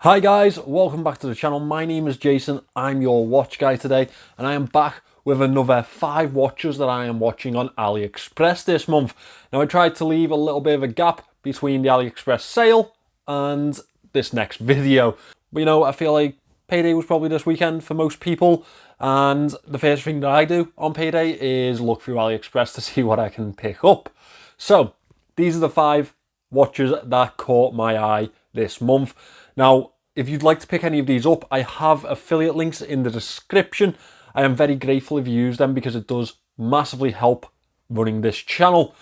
Hi guys, welcome back to the channel. My name is Jason, I'm your watch guy today, and I am back with another 5 watches that I am watching on Aliexpress this month. Now I tried to leave a little bit of a gap between the Aliexpress sale and this next video. But you know, I feel like payday was probably this weekend for most people, and the first thing that I do on payday is look through Aliexpress to see what I can pick up. So, these are the 5 watches that caught my eye this month. Now, if you'd like to pick any of these up, I have affiliate links in the description. I am very grateful if you use them because it does massively help running this channel.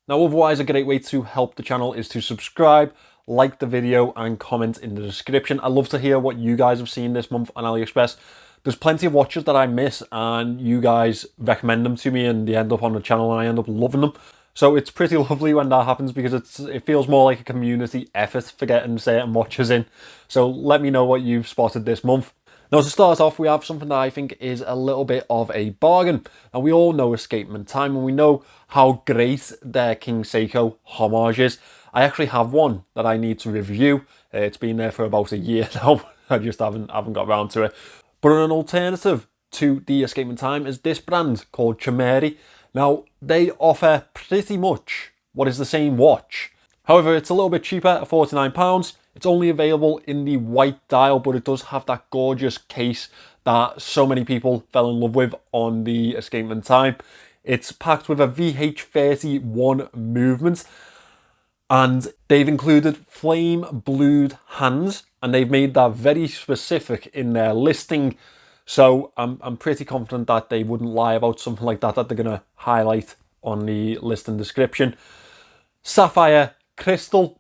Now, otherwise, a great way to help the channel is to subscribe, like the video, and comment in the description. I'd love to hear what you guys have seen this month on AliExpress. There's plenty of watches that I miss, and you guys recommend them to me, and they end up on the channel, and I end up loving them. So it's pretty lovely when that happens because it feels more like a community effort for getting certain watches in. So let me know what you've spotted this month. Now to start off, we have something that I think is a little bit of a bargain. And we all know Escapement Time, and we know how great their King Seiko homage is. I actually have one that I need to review. It's been there for about a year now. I just haven't got around to it. But an alternative to the Escapement Time is this brand called Chimeri. Now, they offer pretty much what is the same watch. However, it's a little bit cheaper at £49. It's only available in the white dial, but it does have that gorgeous case that so many people fell in love with on the Escapement Time. It's packed with a VH31 movement, and they've included flame blued hands, and they've made that very specific in their listing. So I'm pretty confident that they wouldn't lie about something like that they're going to highlight on the list and description. Sapphire crystal,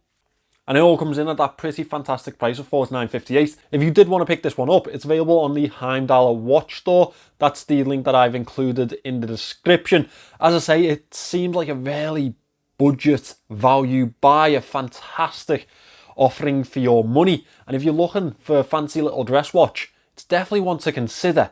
and it all comes in at that pretty fantastic price of $49.58. If you did want to pick this one up, it's available on the Heimdall watch store. That's the link that I've included in the description. As I say, it seems like a really budget value buy, a fantastic offering for your money. And if you're looking for a fancy little dress watch, it's definitely one to consider.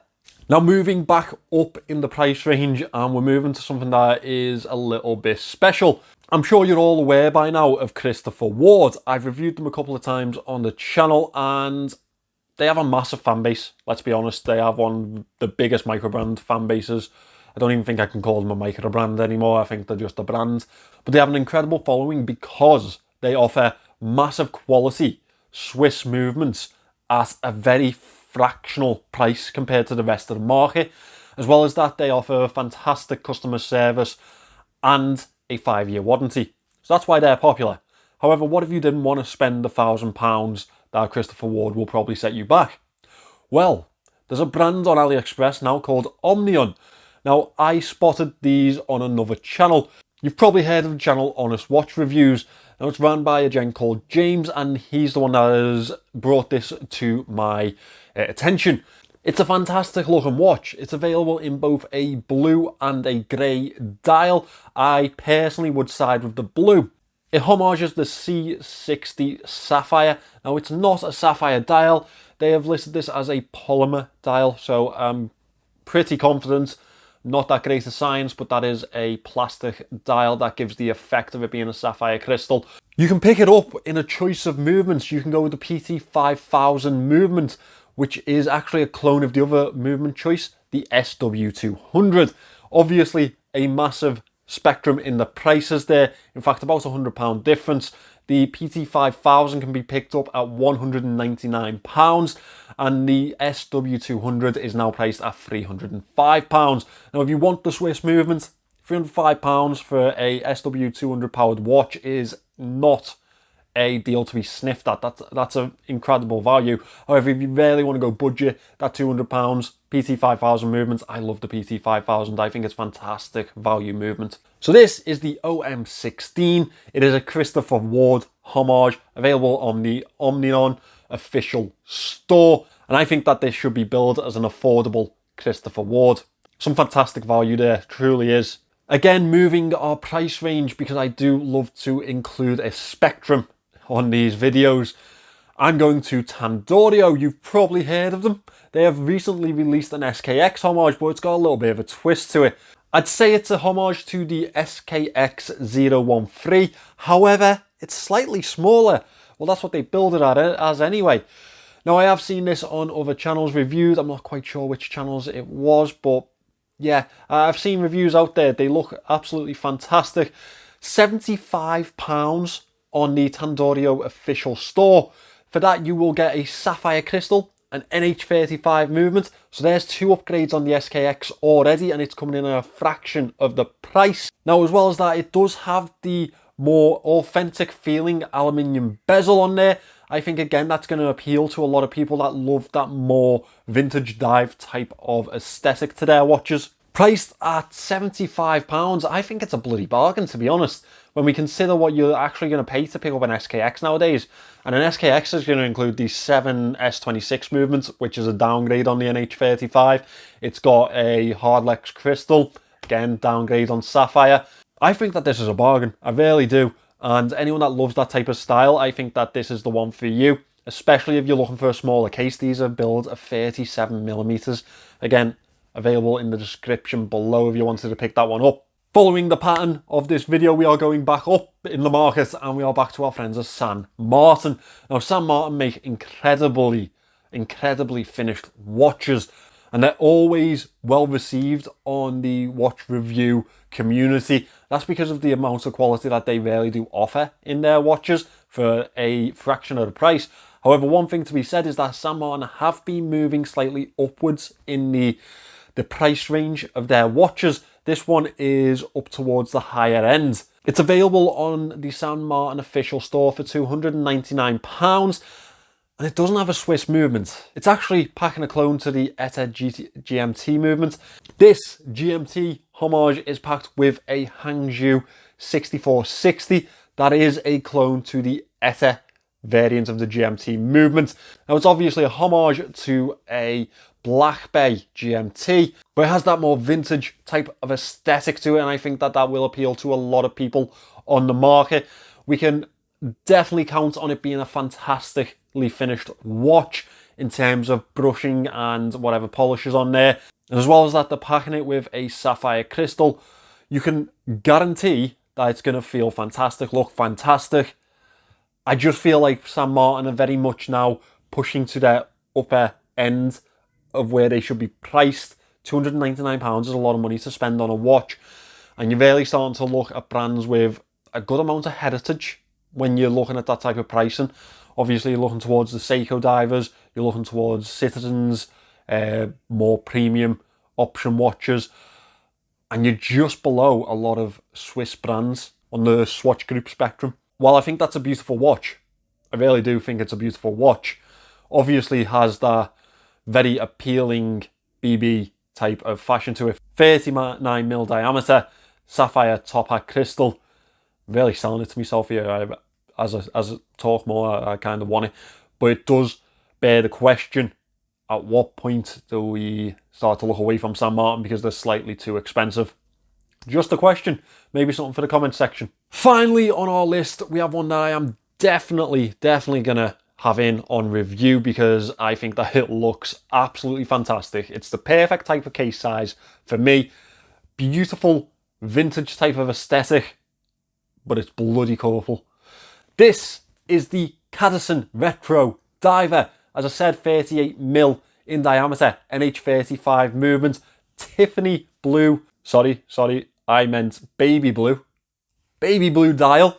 Now, moving back up in the price range, and we're moving to something that is a little bit special. I'm sure you're all aware by now of Christopher Ward. I've reviewed them a couple of times on the channel, and they have a massive fan base. Let's be honest, they have one of the biggest microbrand fan bases. I don't even think I can call them a micro brand anymore. I think they're just a brand. But they have an incredible following because they offer massive quality Swiss movements at a very fractional price compared to the rest of the market. As well as that, they offer fantastic customer service and a 5-year warranty. So that's why they're popular. However, what if you didn't want to spend the £1,000 that Christopher Ward will probably set you back? Well, there's a brand on AliExpress now called Omnion. Now, I spotted these on another channel. You've probably heard of the channel Honest Watch Reviews. Now, it's run by a gent called James, and he's the one that has brought this to my attention. It's a fantastic looking watch. It's available in both a blue and a grey dial. I personally would side with the blue. It homages the C60 Sapphire. Now, it's not a sapphire dial. They have listed this as a polymer dial, so I'm pretty confident. Not that great a science, but that is a plastic dial that gives the effect of it being a sapphire crystal. You can pick it up in a choice of movements. You can go with the PT5000 movement, which is actually a clone of the other movement choice, the SW200. Obviously, a massive spectrum in the prices there. In fact, about £100 difference. The PT5000 can be picked up at £199, and the SW200 is now priced at £305. Now, if you want the Swiss movement, £305 for a SW200 powered watch is not a deal to be sniffed at. That's an incredible value. However, if you really want to go budget, that £200 PT5000 movement, I love the PT5000. I think it's fantastic value movement. So this is the OM16. It is a Christopher Ward homage, available on the Omnion official store. And I think that this should be billed as an affordable Christopher Ward. Some fantastic value there, truly is. Again, moving our price range, because I do love to include a spectrum on these videos. I'm going to Tandorio. You've probably heard of them. They have recently released an SKX homage, but it's got a little bit of a twist to it. I'd say it's a homage to the SKX013. However, it's slightly smaller. Well, that's what they build it as anyway. Now, I have seen this on other channels reviewed. I'm not quite sure which channels it was, but yeah, I've seen reviews out there. They look absolutely fantastic. £75 on the Tandorio official store. For that, you will get a sapphire crystal, an NH35 movement. So there's 2 upgrades on the SKX already, and it's coming in at a fraction of the price. Now, as well as that, it does have the more authentic feeling aluminium bezel on there. I think, again, that's going to appeal to a lot of people that love that more vintage dive type of aesthetic to their watches. Priced at £75, I think it's a bloody bargain, to be honest, when we consider what you're actually going to pay to pick up an SKX nowadays. And an SKX is going to include the 7 S26 movements, which is a downgrade on the NH35. It's got a Hardlex crystal, again, downgrade on sapphire. I think that this is a bargain, I really do. And anyone that loves that type of style, I think that this is the one for you, especially if you're looking for a smaller case. These are built of 37mm. Again, available in the description below if you wanted to pick that one up. Following the pattern of this video, we are going back up in the market and we are back to our friends at San Martin. Now, San Martin make incredibly finished watches, and they're always well received on the watch review community. That's because of the amount of quality that they really do offer in their watches for a fraction of the price. However, one thing to be said is that San Martin have been moving slightly upwards in the price range of their watches. This one is up towards the higher end. It's available on the San Martin official store for £299, and it doesn't have a Swiss movement. It's actually packing a clone to the ETA GMT movement. This GMT homage is packed with a Hangzhou 6460. That is a clone to the ETA variant of the GMT movement. Now, it's obviously a homage to a Black Bay GMT, but it has that more vintage type of aesthetic to it, and I think that that will appeal to a lot of people on the market. We can definitely count on it being a fantastically finished watch in terms of brushing and whatever polish is on there. And as well as that, they're packing it with a sapphire crystal. You can guarantee that it's going to feel fantastic, look fantastic. I just feel like San Martin are very much now pushing to their upper end of where they should be priced. £299 is a lot of money to spend on a watch, and you're really starting to look at brands with a good amount of heritage when you're looking at that type of pricing. Obviously, you're looking towards the Seiko divers, you're looking towards Citizens, more premium option watches, and you're just below a lot of Swiss brands on the Swatch Group spectrum. While I think that's a beautiful watch, I really do think it's a beautiful watch, obviously it has that very appealing BB type of fashion to it. 39mm diameter, sapphire top hat crystal. Really selling it to myself here. As I talk more, I kind of want it. But it does bear the question, at what point do we start to look away from San Martin because they're slightly too expensive? Just a question, maybe something for the comment section. Finally on our list, we have one that I am definitely gonna have in on review because I think that it looks absolutely fantastic. It's the perfect type of case size for me. Beautiful vintage type of aesthetic, but it's bloody colourful. This is the Cadison Retro Diver. As I said, 38mm in diameter, NH35 movement, Tiffany blue, sorry, I meant baby blue dial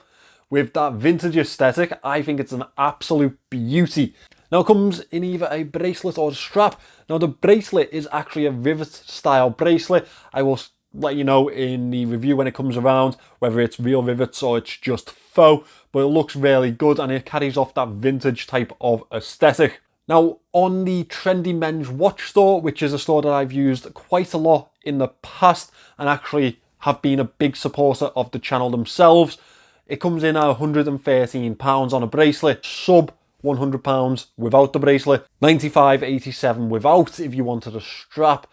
with that vintage aesthetic. I think it's an absolute beauty. Now, it comes in either a bracelet or a strap. Now, the bracelet is actually a rivet style bracelet. I will let you know in the review when it comes around whether it's real rivets or it's just faux, but it looks really good and it carries off that vintage type of aesthetic. Now, on the Trendy Men's Watch store, which is a store that I've used quite a lot in the past and actually have been a big supporter of the channel themselves, it comes in at £113 on a bracelet, sub £100 without the bracelet, $95.87 without if you wanted a strap.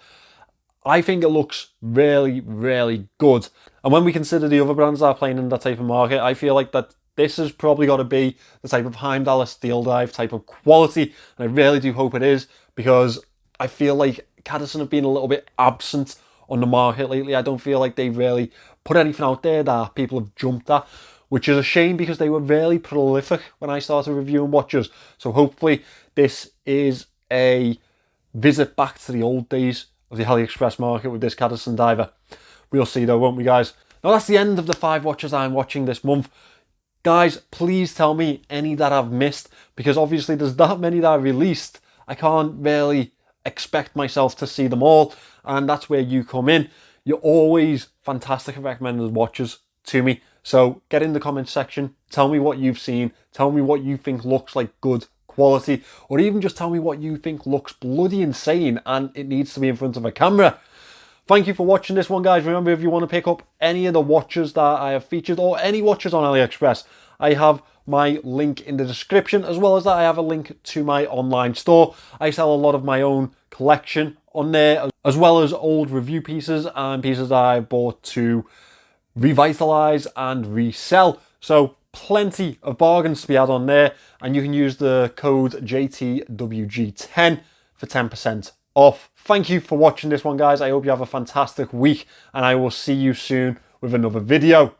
I think it looks really good. And when we consider the other brands that are playing in that type of market, I feel like that this has probably got to be the type of Heimdall steel dive type of quality. And I really do hope it is, because I feel like Cadison have been a little bit absent on the market lately. I don't feel like they've really put anything out there that people have jumped at, which is a shame because they were really prolific when I started reviewing watches. So hopefully this is a visit back to the old days of the AliExpress market with this Cadison diver. We'll see though, won't we, guys? Now that's the end of the 5 watches I'm watching this month. Guys, please tell me any that I've missed, because obviously there's that many that I've released. I can't really expect myself to see them all, and that's where you come in. You're always fantastic at recommending watches to me. So get in the comments section, tell me what you've seen, tell me what you think looks like good quality, or even just tell me what you think looks bloody insane and it needs to be in front of a camera. Thank you for watching this one, guys. Remember, if you want to pick up any of the watches that I have featured or any watches on AliExpress, I have my link in the description. As well as that, I have a link to my online store. I sell a lot of my own collection on there, as well as old review pieces and pieces that I've bought to revitalize and resell. So plenty of bargains to be had on there, and you can use the code JTWG10 for 10% off. Thank you for watching this one, guys. I hope you have a fantastic week, and I will see you soon with another video.